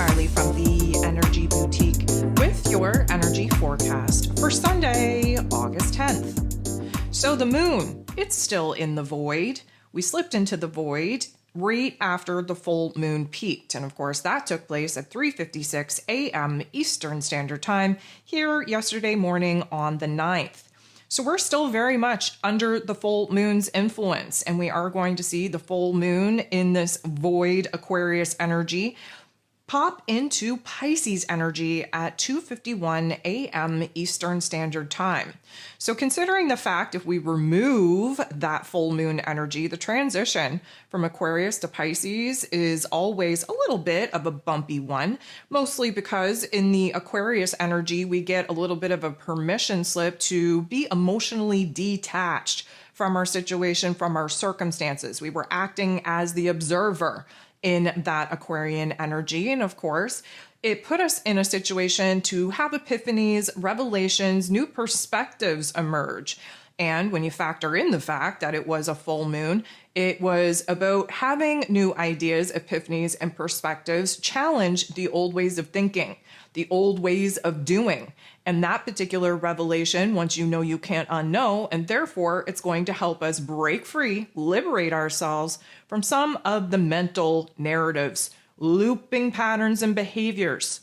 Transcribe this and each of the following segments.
Marley from the Energy Boutique with your energy forecast for Sunday, August 10th. So the moon, it's still in the void. We slipped into the void right after the full moon peaked. And of course, that took place at 3:56 a.m. Eastern Standard Time here yesterday morning on the 9th. So we're still very much under the full moon's influence, and we are going to see the full moon in this void Aquarius energy pop into Pisces energy at 2:51 a.m. Eastern Standard Time. So considering the fact if we remove that full moon energy, the transition from Aquarius to Pisces is always a little bit of a bumpy one, mostly because in the Aquarius energy, we get a little bit of a permission slip to be emotionally detached from our situation, from our circumstances. We were acting as the observer in that Aquarian energy. And of course, it put us in a situation to have epiphanies, revelations, new perspectives emerge. And when you factor in the fact that it was a full moon, it was about having new ideas, epiphanies, and perspectives challenge the old ways of thinking, the old ways of doing. And that particular revelation, once you know, you can't unknow, and therefore it's going to help us break free, liberate ourselves from some of the mental narratives, looping patterns and behaviors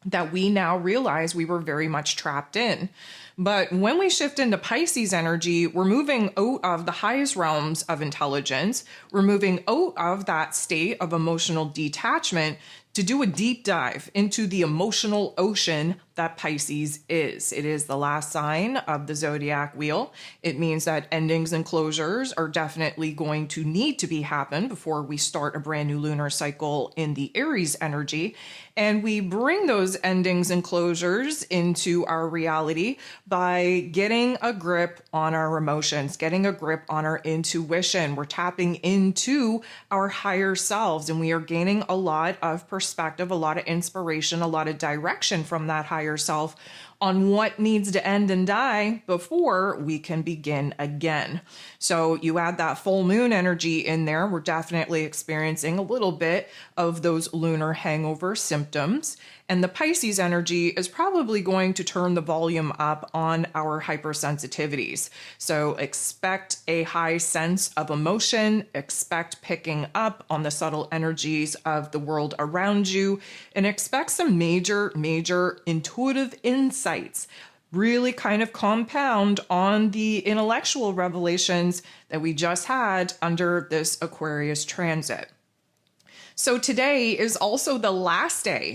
that we now realize we were very much trapped in. But when we shift into Pisces energy, we're moving out of the highest realms of intelligence. We're moving out of that state of emotional detachment to do a deep dive into the emotional ocean that Pisces is. It is the last sign of the zodiac wheel. It means that endings and closures are definitely going to need to be happen before we start a brand new lunar cycle in the Aries energy. And we bring those endings and closures into our reality by getting a grip on our emotions, getting a grip on our intuition. We're tapping into our higher selves, and we are gaining a lot of perspective, a lot of inspiration, a lot of direction from that higher self on what needs to end and die before we can begin again. So you add that full moon energy in there, we're definitely experiencing a little bit of those lunar hangover symptoms. And the Pisces energy is probably going to turn the volume up on our hypersensitivities. So expect a high sense of emotion, expect picking up on the subtle energies of the world around you, and expect some major intuitive insights really kind of compound on the intellectual revelations that we just had under this Aquarius transit. So today is also the last day